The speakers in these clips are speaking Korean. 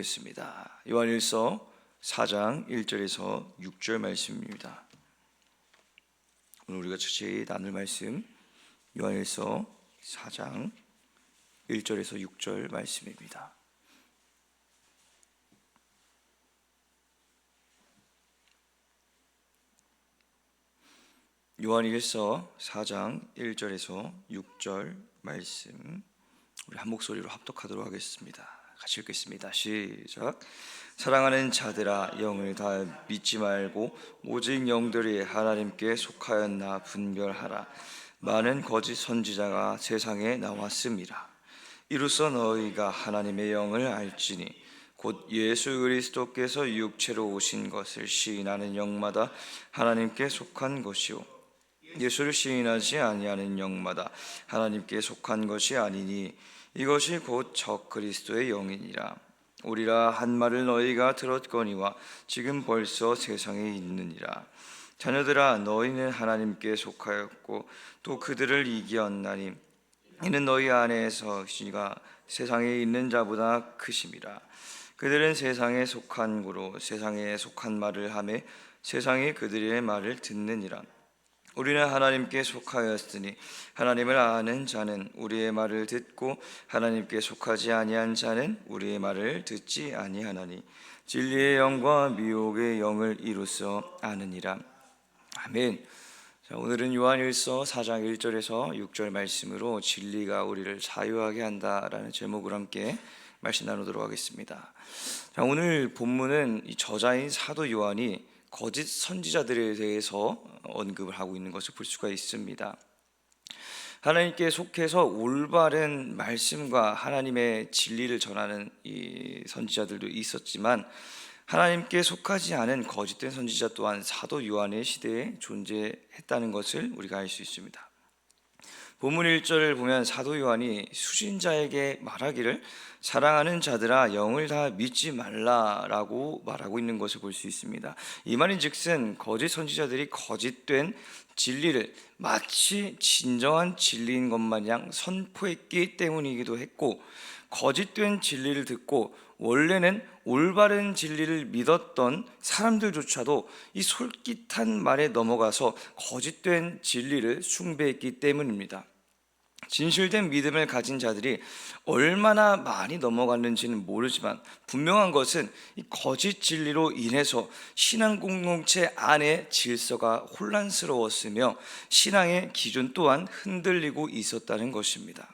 보겠습니다. 요한일서 4장 1절에서 6절 말씀입니다. 오늘 우리가 같이 나눌 말씀 요한일서 4장 1절에서 6절 말씀입니다. 요한일서 4장 1절에서 6절 말씀 우리 한 목소리로 합독하도록 하겠습니다. 같이 읽겠습니다. 시작. 사랑하는 자들아, 영을 다 믿지 말고 오직 영들이 하나님께 속하였나 분별하라. 많은 거짓 선지자가 세상에 나왔음이라. 이로써 너희가 하나님의 영을 알지니 곧 예수 그리스도께서 육체로 오신 것을 시인하는 영마다 하나님께 속한 것이요 예수를 시인하지 아니하는 영마다 하나님께 속한 것이 아니니 이것이 곧 적 그리스도의 영이니라. 우리라 한 말을 너희가 들었거니와 지금 벌써 세상에 있느니라. 자녀들아, 너희는 하나님께 속하였고 또 그들을 이기었나니 이는 너희 안에서 그가 세상에 있는 자보다 크심이라. 그들은 세상에 속한 고로 세상에 속한 말을 하며 세상이 그들의 말을 듣느니라. 우리는 하나님께 속하였으니 하나님을 아는 자는 우리의 말을 듣고 하나님께 속하지 아니한 자는 우리의 말을 듣지 아니하나니 진리의 영과 미혹의 영을 이로써 아느니라. 아멘. 자, 오늘은 요한일서 4장 1절에서 6절 말씀으로 진리가 우리를 자유하게 한다라는 제목으로 함께 말씀 나누도록 하겠습니다. 자, 오늘 본문은 이 저자인 사도 요한이 거짓 선지자들에 대해서 언급을 하고 있는 것을 볼 수가 있습니다. 하나님께 속해서 올바른 말씀과 하나님의 진리를 전하는 이 선지자들도 있었지만 하나님께 속하지 않은 거짓된 선지자 또한 사도 요한의 시대에 존재했다는 것을 우리가 알 수 있습니다. 본문 1절을 보면 사도 요한이 수신자에게 말하기를 사랑하는 자들아, 영을 다 믿지 말라라고 말하고 있는 것을 볼 수 있습니다. 이 말인즉슨 거짓 선지자들이 거짓된 진리를 마치 진정한 진리인 것 마냥 선포했기 때문이기도 했고, 거짓된 진리를 듣고 원래는 올바른 진리를 믿었던 사람들조차도 이 솔깃한 말에 넘어가서 거짓된 진리를 숭배했기 때문입니다. 진실된 믿음을 가진 자들이 얼마나 많이 넘어갔는지는 모르지만 분명한 것은 이 거짓 진리로 인해서 신앙 공동체 안의 질서가 혼란스러웠으며 신앙의 기준 또한 흔들리고 있었다는 것입니다.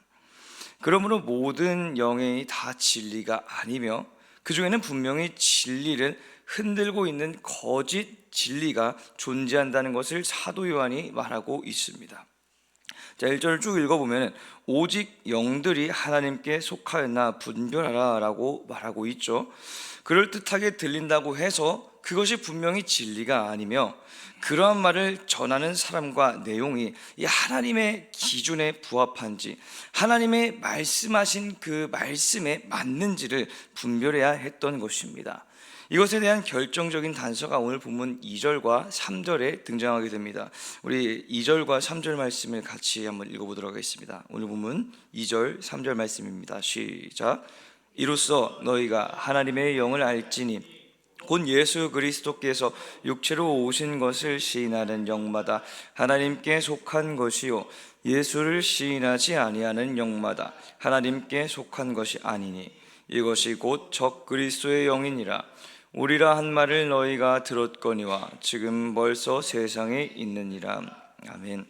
그러므로 모든 영이 다 진리가 아니며 그 중에는 분명히 진리를 흔들고 있는 거짓 진리가 존재한다는 것을 사도 요한이 말하고 있습니다. 자, 1절을 쭉 읽어보면 오직 영들이 하나님께 속하였나 분별하라 라고 말하고 있죠. 그럴듯하게 들린다고 해서 그것이 분명히 진리가 아니며 그러한 말을 전하는 사람과 내용이 이 하나님의 기준에 부합한지 하나님의 말씀하신 그 말씀에 맞는지를 분별해야 했던 것입니다. 이것에 대한 결정적인 단서가 오늘 본문 2절과 3절에 등장하게 됩니다. 우리 2절과 3절 말씀을 같이 한번 읽어보도록 하겠습니다. 오늘 본문 2절, 3절 말씀입니다. 시작. 이로써 너희가 하나님의 영을 알지니 곧 예수 그리스도께서 육체로 오신 것을 시인하는 영마다 하나님께 속한 것이요 예수를 시인하지 아니하는 영마다 하나님께 속한 것이 아니니 이것이 곧 적 그리스도의 영이니라. 우리라 한 말을 너희가 들었거니와 지금 벌써 세상에 있느니라. 아멘.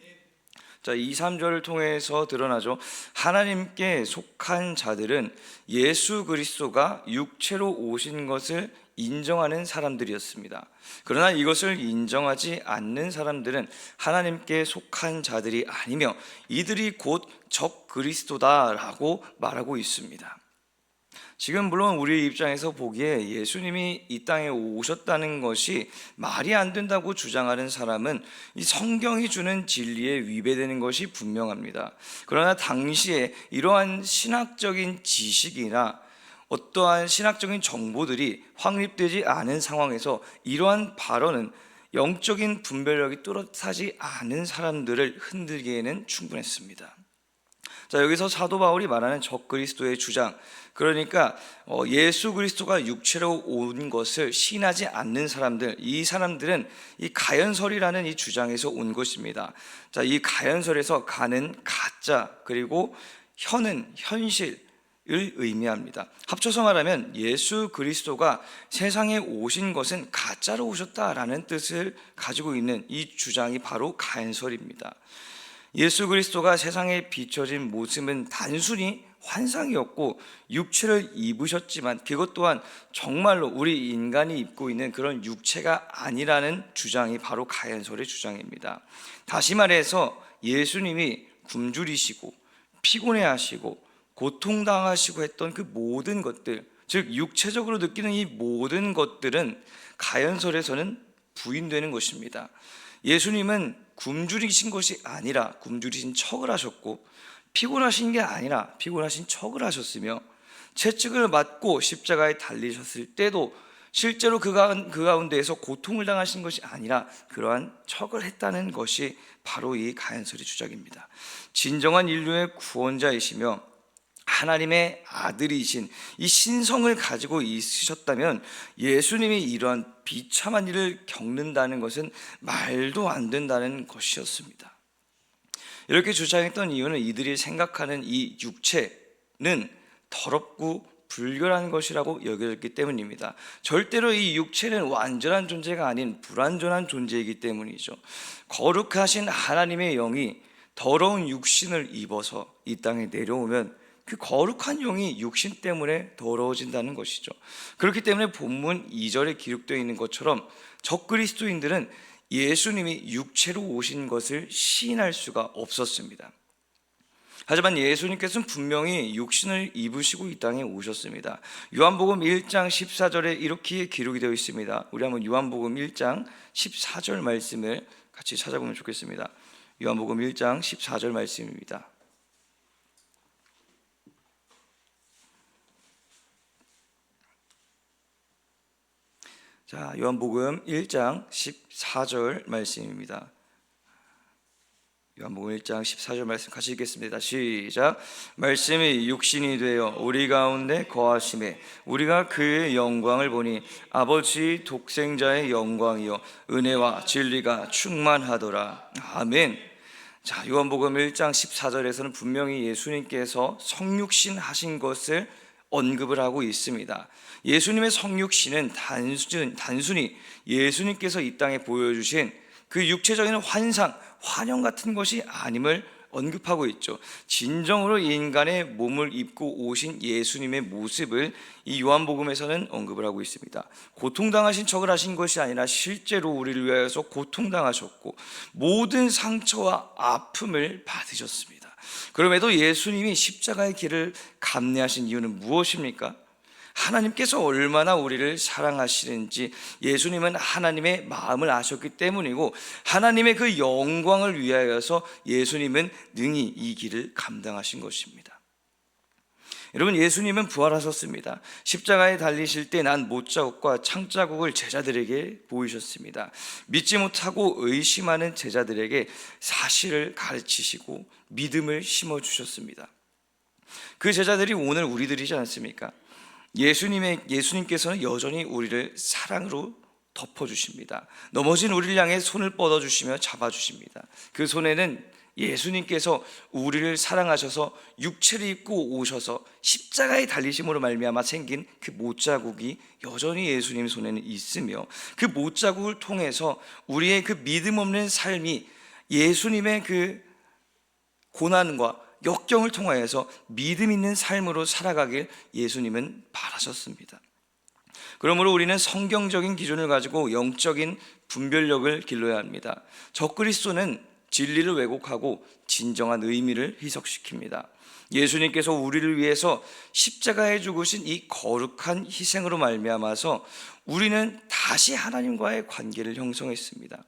자, 2, 3절을 통해서 드러나죠. 하나님께 속한 자들은 예수 그리스도가 육체로 오신 것을 인정하는 사람들이었습니다. 그러나 이것을 인정하지 않는 사람들은 하나님께 속한 자들이 아니며 이들이 곧 적 그리스도다라고 말하고 있습니다. 지금 물론 우리 입장에서 보기에 예수님이 이 땅에 오셨다는 것이 말이 안 된다고 주장하는 사람은 이 성경이 주는 진리에 위배되는 것이 분명합니다. 그러나 당시에 이러한 신학적인 지식이나 어떠한 신학적인 정보들이 확립되지 않은 상황에서 이러한 발언은 영적인 분별력이 뚜렷하지 않은 사람들을 흔들기에는 충분했습니다. 자, 여기서 사도 바울이 말하는 적그리스도의 주장, 그러니까 예수 그리스도가 육체로 온 것을 시인하지 않는 사람들, 이 사람들은 이 가연설이라는 이 주장에서 온 것입니다. 자, 이 가연설에서 가는 가짜, 그리고 현은 현실을 의미합니다. 합쳐서 말하면 예수 그리스도가 세상에 오신 것은 가짜로 오셨다라는 뜻을 가지고 있는 이 주장이 바로 가연설입니다. 예수 그리스도가 세상에 비춰진 모습은 단순히 환상이었고 육체를 입으셨지만 그것 또한 정말로 우리 인간이 입고 있는 그런 육체가 아니라는 주장이 바로 가연설의 주장입니다. 다시 말해서 예수님이 굶주리시고 피곤해하시고 고통당하시고 했던 그 모든 것들, 즉 육체적으로 느끼는 이 모든 것들은 가연설에서는 부인되는 것입니다. 예수님은 굶주리신 것이 아니라 굶주리신 척을 하셨고, 피곤하신 게 아니라 피곤하신 척을 하셨으며, 채찍을 맞고 십자가에 달리셨을 때도 실제로 그 가운데에서 고통을 당하신 것이 아니라 그러한 척을 했다는 것이 바로 이 가연설의 주장입니다. 진정한 인류의 구원자이시며 하나님의 아들이신 이 신성을 가지고 있으셨다면 예수님이 이러한 비참한 일을 겪는다는 것은 말도 안 된다는 것이었습니다. 이렇게 주장했던 이유는 이들이 생각하는 이 육체는 더럽고 불결한 것이라고 여겨졌기 때문입니다. 절대로 이 육체는 완전한 존재가 아닌 불완전한 존재이기 때문이죠. 거룩하신 하나님의 영이 더러운 육신을 입어서 이 땅에 내려오면 그 거룩한 영이 육신 때문에 더러워진다는 것이죠. 그렇기 때문에 본문 2절에 기록되어 있는 것처럼 적그리스도인들은 예수님이 육체로 오신 것을 시인할 수가 없었습니다. 하지만 예수님께서는 분명히 육신을 입으시고 이 땅에 오셨습니다. 요한복음 1장 14절에 이렇게 기록이 되어 있습니다. 우리 한번 요한복음 1장 14절 말씀을 같이 찾아보면 좋겠습니다. 요한복음 1장 14절 말씀입니다. 자, 요한복음 1장 14절 말씀입니다. 요한복음 1장 14절 말씀 같이 읽겠습니다. 시작. 말씀이 육신이 되어 우리 가운데 거하심에 우리가 그의 영광을 보니 아버지 독생자의 영광이요 은혜와 진리가 충만하더라. 아멘. 자, 요한복음 1장 14절에서는 분명히 예수님께서 성육신 하신 것을 언급을 하고 있습니다. 예수님의 성육신은 단순히 예수님께서 이 땅에 보여주신 그 육체적인 환상, 환영 같은 것이 아님을 언급하고 있죠. 진정으로 인간의 몸을 입고 오신 예수님의 모습을 이 요한복음에서는 언급을 하고 있습니다. 고통당하신 척을 하신 것이 아니라 실제로 우리를 위하여서 고통당하셨고 모든 상처와 아픔을 받으셨습니다. 그럼에도 예수님이 십자가의 길을 감내하신 이유는 무엇입니까? 하나님께서 얼마나 우리를 사랑하시는지 예수님은 하나님의 마음을 아셨기 때문이고 하나님의 그 영광을 위하여서 예수님은 능히 이 길을 감당하신 것입니다. 여러분, 예수님은 부활하셨습니다. 십자가에 달리실 때 난 못자국과 창자국을 제자들에게 보이셨습니다. 믿지 못하고 의심하는 제자들에게 사실을 가르치시고 믿음을 심어주셨습니다. 그 제자들이 오늘 우리들이지 않습니까? 예수님께서는 여전히 우리를 사랑으로 덮어주십니다. 넘어진 우리를 향해 손을 뻗어주시며 잡아주십니다. 그 손에는 예수님께서 우리를 사랑하셔서 육체를 입고 오셔서 십자가에 달리심으로 말미암아 생긴 그 못자국이 여전히 예수님 손에는 있으며 그 못자국을 통해서 우리의 그 믿음 없는 삶이 예수님의 그 고난과 역경을 통하여서 믿음 있는 삶으로 살아가길 예수님은 바라셨습니다. 그러므로 우리는 성경적인 기준을 가지고 영적인 분별력을 길러야 합니다. 적그리스도는 진리를 왜곡하고 진정한 의미를 희석시킵니다. 예수님께서 우리를 위해서 십자가에 죽으신 이 거룩한 희생으로 말미암아서 우리는 다시 하나님과의 관계를 형성했습니다.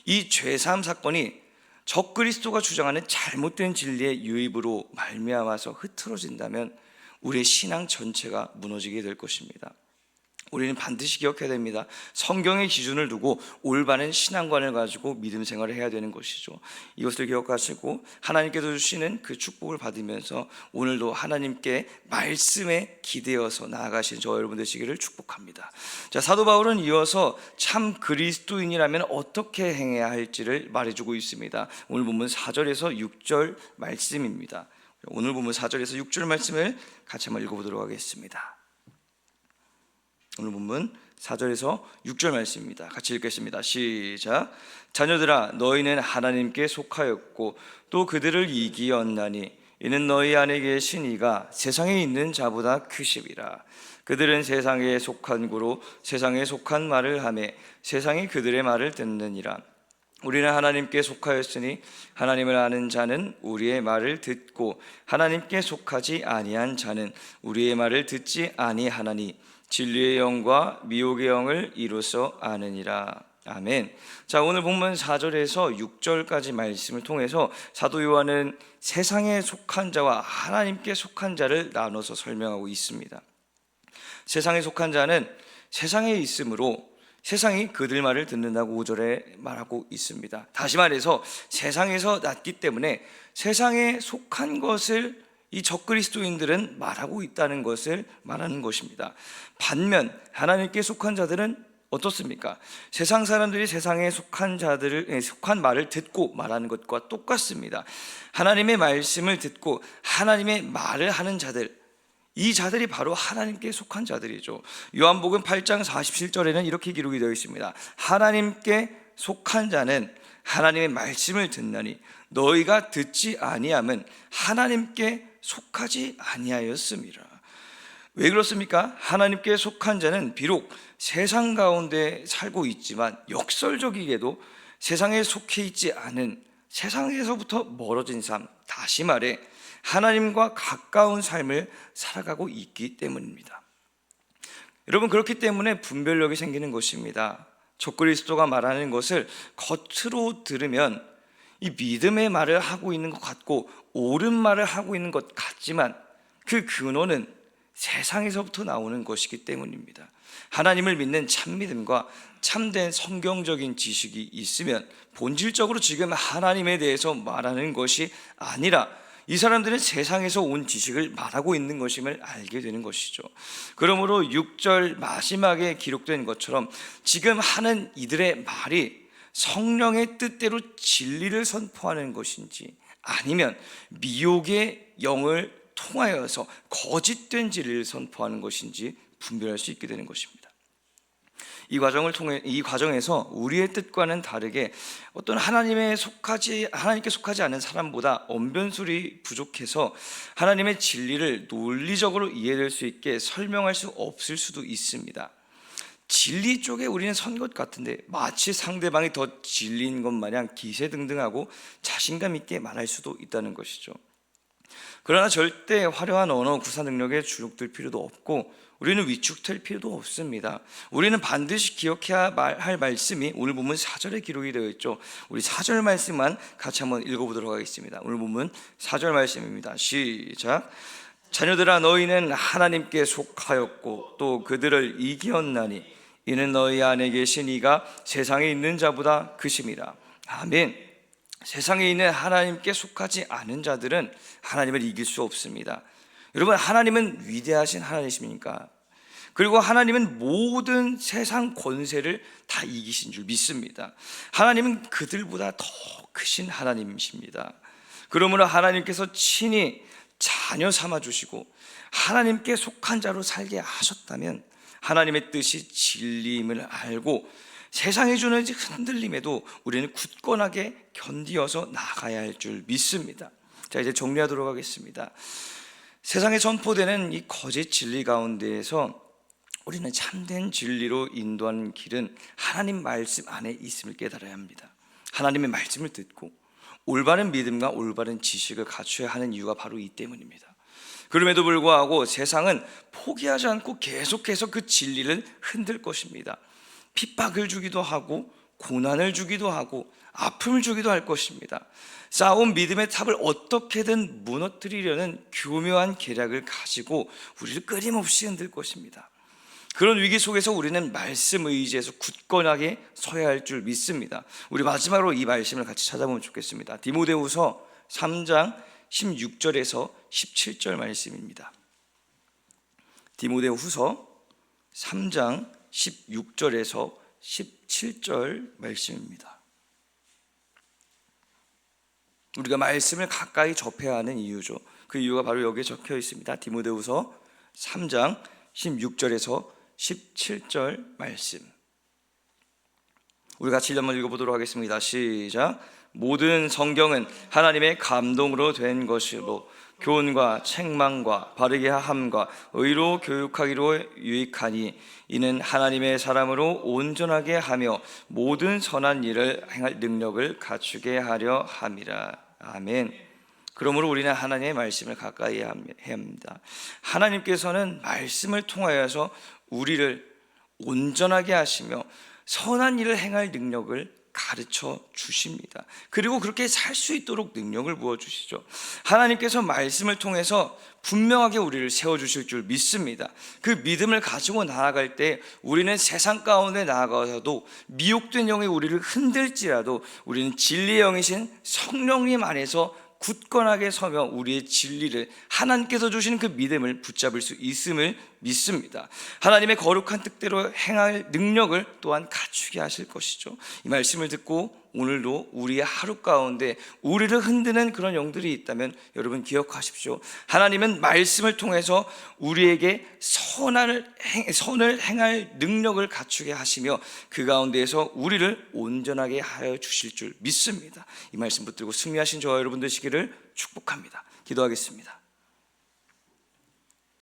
이 죄사함 사건이 적그리스도가 주장하는 잘못된 진리의 유입으로 말미암아서 흐트러진다면 우리의 신앙 전체가 무너지게 될 것입니다. 우리는 반드시 기억해야 됩니다. 성경의 기준을 두고 올바른 신앙관을 가지고 믿음 생활을 해야 되는 것이죠. 이것을 기억하시고 하나님께서 주시는 그 축복을 받으면서 오늘도 하나님께 말씀에 기대어서 나아가신 저 여러분 되시기를 축복합니다. 자, 사도 바울은 이어서 참 그리스도인이라면 어떻게 행해야 할지를 말해주고 있습니다. 오늘 본문 4절에서 6절 말씀입니다. 오늘 본문 4절에서 6절 말씀을 같이 한번 읽어보도록 하겠습니다. 오늘 본문 4절에서 6절 말씀입니다. 같이 읽겠습니다. 시작. 자녀들아, 너희는 하나님께 속하였고 또 그들을 이기었나니 이는 너희 안에 계신 이가 세상에 있는 자보다 크심이라. 그들은 세상에 속한 고로 세상에 속한 말을 하매 세상이 그들의 말을 듣느니라. 우리는 하나님께 속하였으니 하나님을 아는 자는 우리의 말을 듣고 하나님께 속하지 아니한 자는 우리의 말을 듣지 아니하나니 진리의 영과 미혹의 영을 이로써 아느니라. 아멘. 자, 오늘 본문 4절에서 6절까지 말씀을 통해서 사도 요한은 세상에 속한 자와 하나님께 속한 자를 나눠서 설명하고 있습니다. 세상에 속한 자는 세상에 있으므로 세상이 그들 말을 듣는다고 5절에 말하고 있습니다. 다시 말해서 세상에서 났기 때문에 세상에 속한 것을 이 적그리스도인들은 말하고 있다는 것을 말하는 것입니다. 반면 하나님께 속한 자들은 어떻습니까? 세상 사람들이 세상에 속한 자들을 속한 말을 듣고 말하는 것과 똑같습니다. 하나님의 말씀을 듣고 하나님의 말을 하는 자들, 이 자들이 바로 하나님께 속한 자들이죠. 요한복음 8장 47절에는 이렇게 기록이 되어 있습니다. 하나님께 속한 자는 하나님의 말씀을 듣나니 너희가 듣지 아니함은 하나님께 속하지 아니하였음이라. 왜 그렇습니까? 하나님께 속한 자는 비록 세상 가운데 살고 있지만 역설적이게도 세상에 속해 있지 않은, 세상에서부터 멀어진 삶, 다시 말해 하나님과 가까운 삶을 살아가고 있기 때문입니다. 여러분, 그렇기 때문에 분별력이 생기는 것입니다. 적그리스도가 말하는 것을 겉으로 들으면 이 믿음의 말을 하고 있는 것 같고 옳은 말을 하고 있는 것 같지만 그 근원은 세상에서부터 나오는 것이기 때문입니다. 하나님을 믿는 참믿음과 참된 성경적인 지식이 있으면 본질적으로 지금 하나님에 대해서 말하는 것이 아니라 이 사람들은 세상에서 온 지식을 말하고 있는 것임을 알게 되는 것이죠. 그러므로 6절 마지막에 기록된 것처럼 지금 하는 이들의 말이 성령의 뜻대로 진리를 선포하는 것인지 아니면 미혹의 영을 통하여서 거짓된 진리를 선포하는 것인지 분별할 수 있게 되는 것입니다. 이 과정에서 우리의 뜻과는 다르게 어떤 하나님께 속하지 않은 사람보다 언변술이 부족해서 하나님의 진리를 논리적으로 이해될 수 있게 설명할 수 없을 수도 있습니다. 진리 쪽에 우리는 선 것 같은데 마치 상대방이 더 진리인 것 마냥 기세등등하고 자신감 있게 말할 수도 있다는 것이죠. 그러나 절대 화려한 언어 구사 능력에 주눅들 필요도 없고 우리는 위축될 필요도 없습니다. 우리는 반드시 기억해야 할 말씀이 오늘 본문 4절에 기록이 되어 있죠. 우리 4절 말씀만 같이 한번 읽어보도록 하겠습니다. 오늘 본문 4절 말씀입니다. 시작. 자녀들아, 너희는 하나님께 속하였고 또 그들을 이기었나니 이는 너희 안에 계신 이가 세상에 있는 자보다 크심이라. 아멘. 세상에 있는 하나님께 속하지 않은 자들은 하나님을 이길 수 없습니다. 여러분, 하나님은 위대하신 하나님이십니까? 그리고 하나님은 모든 세상 권세를 다 이기신 줄 믿습니다. 하나님은 그들보다 더 크신 하나님이십니다. 그러므로 하나님께서 친히 자녀 삼아 주시고 하나님께 속한 자로 살게 하셨다면 하나님의 뜻이 진리임을 알고 세상이 주는 흔들림에도 우리는 굳건하게 견디어서 나가야 할 줄 믿습니다. 자, 이제 정리하도록 하겠습니다. 세상에 선포되는 이 거짓 진리 가운데에서 우리는 참된 진리로 인도하는 길은 하나님 말씀 안에 있음을 깨달아야 합니다. 하나님의 말씀을 듣고 올바른 믿음과 올바른 지식을 갖춰야 하는 이유가 바로 이 때문입니다. 그럼에도 불구하고 세상은 포기하지 않고 계속해서 그 진리를 흔들 것입니다. 핍박을 주기도 하고 고난을 주기도 하고 아픔을 주기도 할 것입니다. 쌓아온 믿음의 탑을 어떻게든 무너뜨리려는 교묘한 계략을 가지고 우리를 끊임없이 흔들 것입니다. 그런 위기 속에서 우리는 말씀 의지에서 굳건하게 서야 할 줄 믿습니다. 우리 마지막으로 이 말씀을 같이 찾아보면 좋겠습니다. 디모데후서 3장 16절에서 17절 말씀입니다. 디모데후서 3장 16절에서 17절 말씀입니다. 우리가 말씀을 가까이 접해야 하는 이유죠. 그 이유가 바로 여기에 적혀 있습니다. 디모데후서 3장 16절에서 17절 말씀. 우리 같이 한번 읽어보도록 하겠습니다. 시작. 모든 성경은 하나님의 감동으로 된 것이로 교훈과 책망과 바르게 함과 의로 교육하기로 유익하니 이는 하나님의 사람으로 온전하게 하며 모든 선한 일을 행할 능력을 갖추게 하려 함이라. 아멘. 그러므로 우리는 하나님의 말씀을 가까이 해야 합니다. 하나님께서는 말씀을 통하여서 우리를 온전하게 하시며 선한 일을 행할 능력을 가르쳐 주십니다. 그리고 그렇게 살 수 있도록 능력을 부어주시죠. 하나님께서 말씀을 통해서 분명하게 우리를 세워주실 줄 믿습니다. 그 믿음을 가지고 나아갈 때 우리는 세상 가운데 나아가서도 미혹된 영이 우리를 흔들지라도 우리는 진리의 영이신 성령님 안에서 굳건하게 서며 우리의 진리를 하나님께서 주시는 그 믿음을 붙잡을 수 있음을 믿습니다. 하나님의 거룩한 뜻대로 행할 능력을 또한 갖추게 하실 것이죠. 이 말씀을 듣고 오늘도 우리의 하루 가운데 우리를 흔드는 그런 영들이 있다면 여러분 기억하십시오. 하나님은 말씀을 통해서 우리에게 선을 행할 능력을 갖추게 하시며 그 가운데에서 우리를 온전하게 하여 주실 줄 믿습니다. 이 말씀 붙들고 승리하신 저와 여러분 되시기를 축복합니다. 기도하겠습니다.